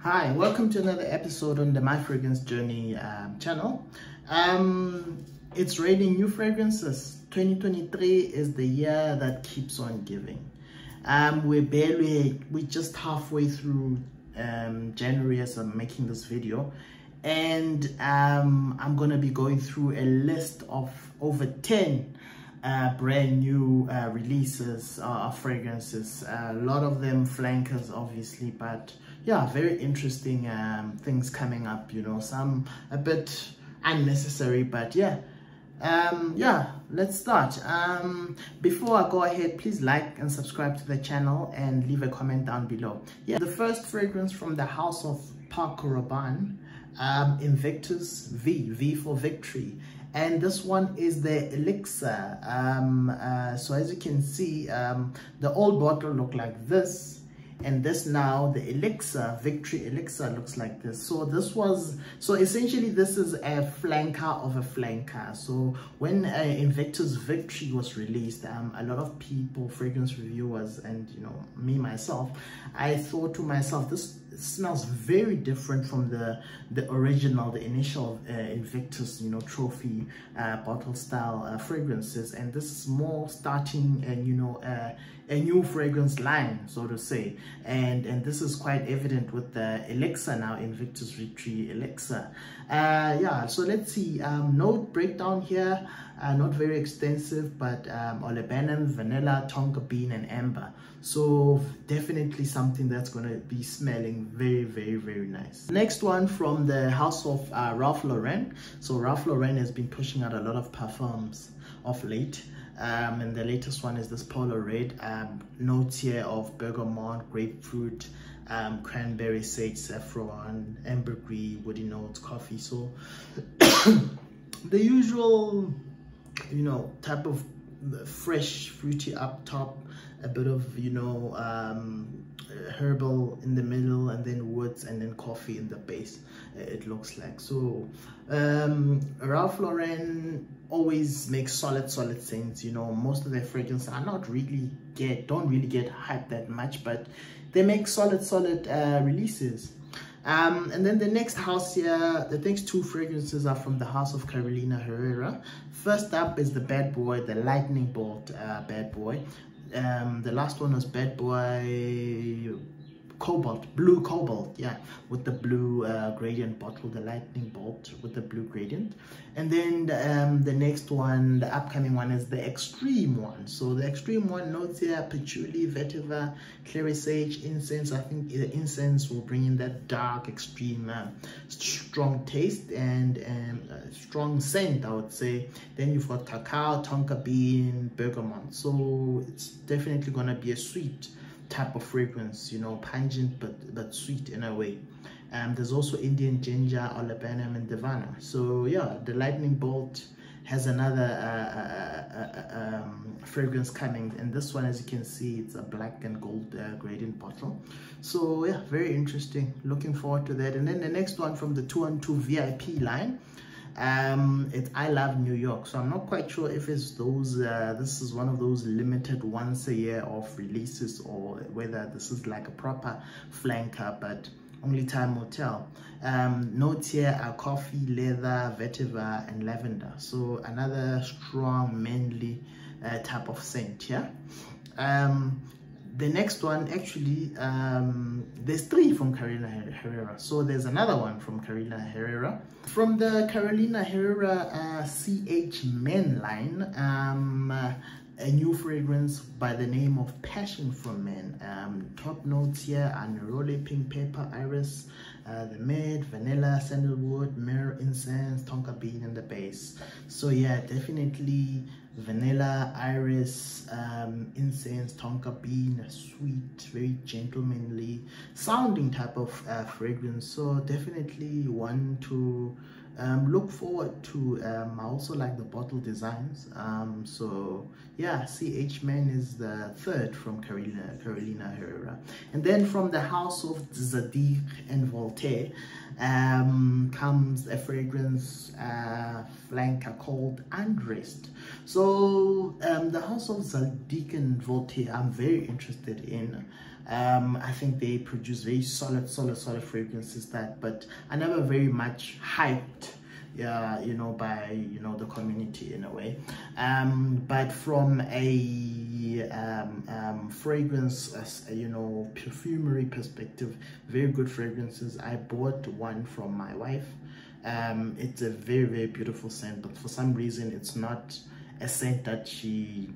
Hi, welcome to another episode on the My Fragrance Journey channel. It's raining new fragrances. 2023 is the year that keeps on giving. We're just halfway through January as I'm making this video, and I'm gonna be going through a list of over 10 brand new releases of fragrances. A lot of them flankers, obviously, but yeah, very interesting things coming up, you know, some a bit unnecessary, but yeah, let's start. Before I go ahead, please like and subscribe to the channel and leave a comment down below. Yeah, the first fragrance from the house of Paco Rabanne, Invictus, V for victory. And this one is the Elixar. So as you can see, the old bottle looked like this, and this now, the Elixar, Victory Elixar, looks like this. So essentially this is a flanker of a flanker. So when Invictus Victory was released, a lot of people, fragrance reviewers, and you know, me myself, I thought to myself, this smells very different from the original, the initial Invictus, you know, trophy bottle style fragrances, and this is more starting and, you know, a new fragrance line, so to say, and this is quite evident with the Elixar now, Invictus Victory Elixar. Yeah, so let's see. Note breakdown here, not very extensive, but olibanum, vanilla, tonka bean, and amber. So definitely something that's going to be smelling very, very, very nice. Next one from the house of Ralph Lauren. So Ralph Lauren has been pushing out a lot of parfums of late. And the latest one is this Polo red. Notes here of bergamot, grapefruit, cranberry, sage, saffron, ambergris, woody notes, coffee. So the usual, you know, type of fresh, fruity up top, a bit of, you know, herbal in the middle, and then woods, and then coffee in the base, it looks like. So Ralph Lauren always makes solid scents. You know, most of their fragrances are don't really get hyped that much, but they make solid releases. And then the next house here, the next two fragrances are from the house of Carolina Herrera. First up is the Bad Boy, the Lightning Bolt Bad Boy. The last one was Bad Boy blue cobalt, yeah, with the blue gradient bottle, the lightning bolt with the blue gradient. And then the next one, the upcoming one, is the extreme one. So the extreme one, notes here, patchouli, vetiver, clary sage, incense. I think the incense will bring in that dark, extreme, strong taste and strong scent, I would say. Then you've got cacao, tonka bean, bergamot. So it's definitely gonna be a sweet type of fragrance, you know, pungent but sweet in a way. There's also Indian ginger, olibanum, and divana. So yeah, the lightning bolt has another fragrance coming, and this one, as you can see, it's a black and gold gradient bottle. So yeah, very interesting, looking forward to that. And then the next one from the 212 VIP line, it's I Love New York. So I'm not quite sure if it's those this is one of those limited once a year of releases, or whether this is like a proper flanker, but only time will tell. Notes here are coffee, leather, vetiver, and lavender. So another strong, manly type of scent, yeah. The next one, actually, there's three from Carolina Herrera. So there's another one from Carolina Herrera. From the Carolina Herrera CH Men line, a new fragrance by the name of Passion from Men. Top notes here are neroli, pink pepper, iris, the mid, vanilla, sandalwood, myrrh, incense, tonka bean in the base. So yeah, definitely vanilla, iris, incense, tonka bean, a sweet, very gentlemanly sounding type of fragrance. So definitely one to look forward to. I also like the bottle designs. So yeah, CH Men is the third from Carolina Herrera. And then from the house of Zadig and Voltaire comes a fragrance flanker called Undressed. So the house of Zadig and Voltaire, I'm very interested in. I think they produce very solid fragrances but are never very much hyped, you know, by, you know, the community in a way. But from a fragrance, you know, perfumery perspective, very good fragrances. I bought one from my wife. It's a very beautiful scent, but for some reason it's not a scent that she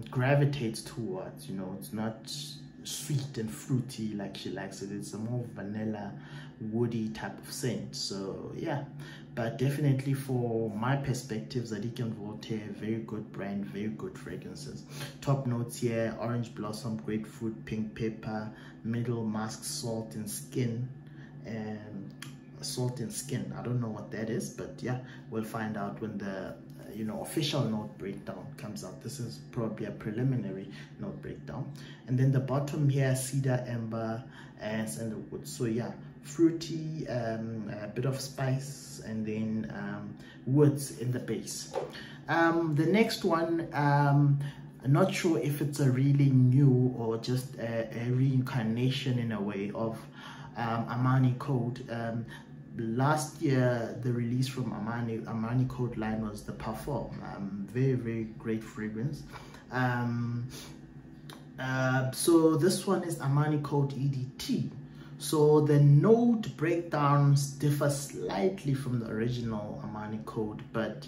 gravitates towards. You know, it's not sweet and fruity like she likes it. It's a more vanilla, woody type of scent. So yeah, but definitely for my perspective, Zadig and Voltaire, very good brand, very good fragrances. Top notes here: orange blossom, grapefruit, pink pepper, middle musk, salt and skin. Salt and skin, I don't know what that is, but yeah, we'll find out when the you know, official note breakdown comes out. This is probably a preliminary note breakdown. And then the bottom here, cedar, amber and sandalwood. So yeah, fruity, a bit of spice, and then woods in the base. The next one, I'm not sure if it's a really new or just a reincarnation in a way of Armani Code. Last year, the release from Armani Code line was the Parfum. Very great fragrance. So this one is Armani Code EDT. So the note breakdowns differ slightly from the original Armani Code, but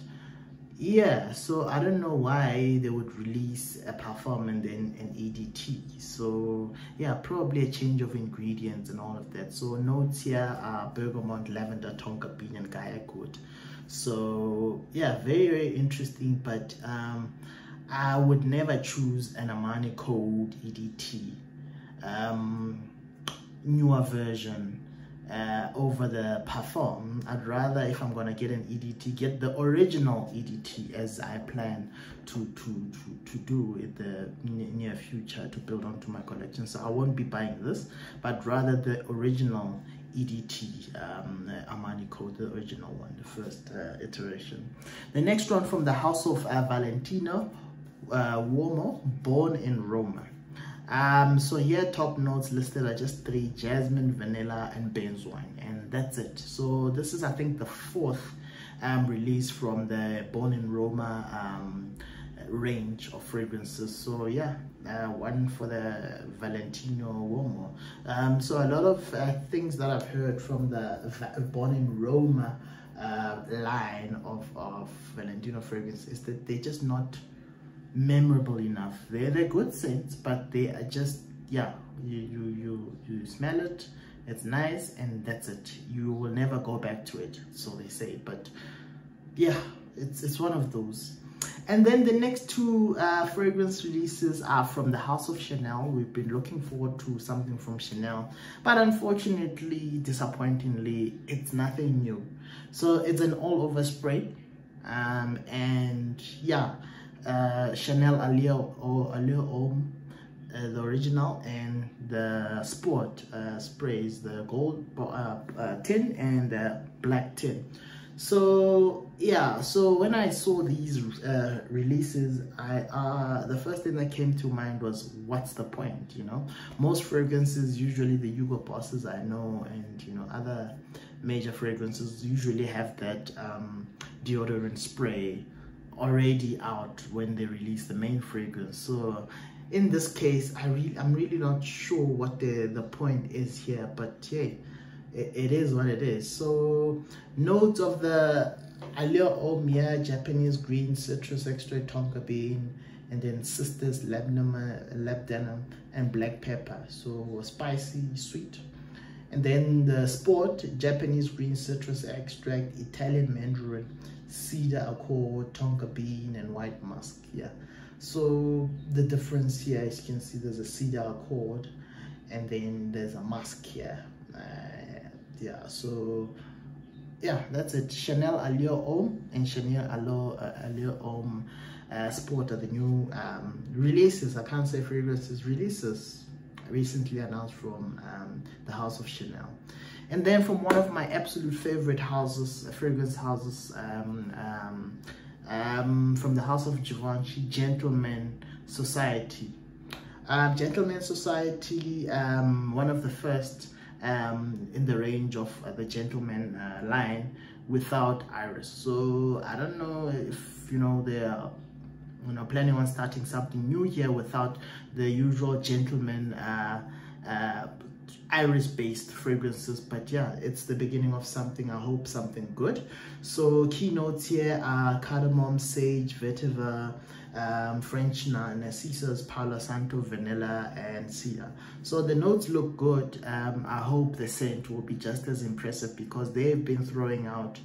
yeah, so I don't know why they would release a Parfum and then an EDT. So yeah, probably a change of ingredients and all of that. So notes here are bergamot, lavender, tonka bean and kayak wood. So yeah, very interesting, but I would never choose an Armani Code EDT newer version over the Parfum. I'd rather, if I'm gonna get an EDT, get the original EDT, as I plan to do in the near future, to build onto my collection. So I won't be buying this, but rather the original EDT, Armani Code, the original one, the first iteration. The next one from the house of Valentino, Uomo, born in Roma. So here top notes listed are just 3: jasmine, vanilla and benzoin, and that's it. So this is, I think, the 4th release from the Born in Roma range of fragrances. So yeah, one for the Valentino Uomo. So a lot of things that I've heard from the Born in Roma line of Valentino fragrance is that they're just not memorable enough. They're good scents, but they are just, yeah, you smell it, it's nice, and that's it. You will never go back to it, so they say. But yeah, it's one of those. And then the next 2 fragrance releases are from the house of Chanel. We've been looking forward to something from Chanel, but unfortunately, disappointingly, it's nothing new. So it's an all-over spray, and yeah, Chanel Allure or Allure Homme, the original, and the sport sprays, the gold tin and the black tin. So yeah, so when I saw these releases, the first thing that came to mind was, what's the point? You know, most fragrances, usually the Hugo Bosses I know, and you know, other major fragrances usually have that deodorant spray already out when they release the main fragrance. So in this case, I'm really not sure what the point is here, but yeah, it is what it is. So notes of the Allure Homme, Japanese green, citrus extract, tonka bean, and then sisters, labdanum and black pepper. So spicy, sweet. And then the sport, Japanese green, citrus extract, Italian mandarin, cedar accord, tonka bean and white musk. Yeah, so the difference here, as you can see, there's a cedar accord and then there's a musk here. Yeah, so yeah, that's it. Chanel Allure Homme and Chanel Allure Homme Sport are the new releases. I can't say fragrances, releases recently announced from the house of Chanel. And then from one of my absolute favorite houses, fragrance houses, from the house of Givenchy, Gentleman Society. Gentleman Society, one of the first in the range of the gentleman line without iris. So I don't know if they're planning on starting something new here without the usual gentleman iris based fragrances, but yeah, it's the beginning of something. I hope something good. So keynotes here are cardamom, sage, vetiver, French narcissus, Palo Santo, vanilla, and cedar. So the notes look good. I hope the scent will be just as impressive because they've been throwing out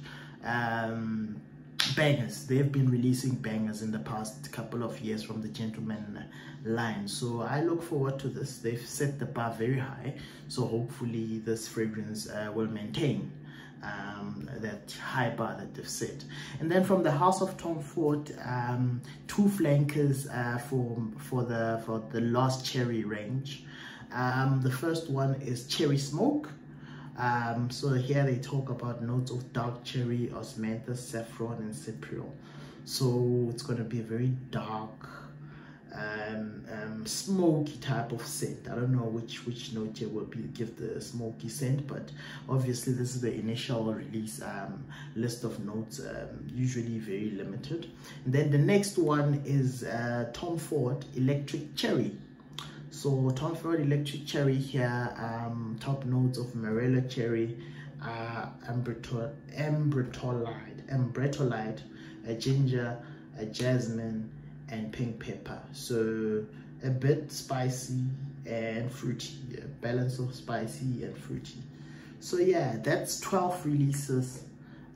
bangers. They've been releasing bangers in the past couple of years from the gentleman line. So I look forward to this. They've set the bar very high, so hopefully this fragrance will maintain that high bar that they've set. And then from the house of Tom Ford, two flankers for the Lost Cherry range. The first one is Cherry Smoke. So here they talk about notes of dark cherry, osmanthus, saffron, and cypriol. So it's going to be a very dark, smoky type of scent. I don't know which note here will give the smoky scent, but obviously this is the initial release list of notes, usually very limited. And then the next one is Tom Ford Electric Cherry. So Tom Ford Electric Cherry here, top notes of Morella cherry, ambretolide, a ginger, a jasmine, and pink pepper. So a bit spicy and fruity, a balance of spicy and fruity. So yeah, that's 12 releases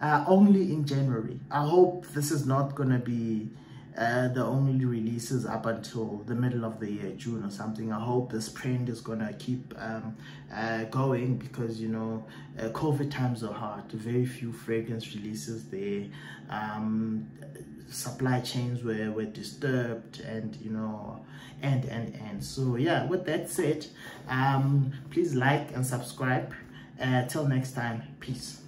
only in January. I hope this is not gonna be the only releases up until the middle of the year, June or something. I hope this trend is gonna keep going because COVID times are hard. Very few fragrance releases there. Supply chains were disturbed, and and so yeah, with that said, please like and subscribe. Till next time, peace.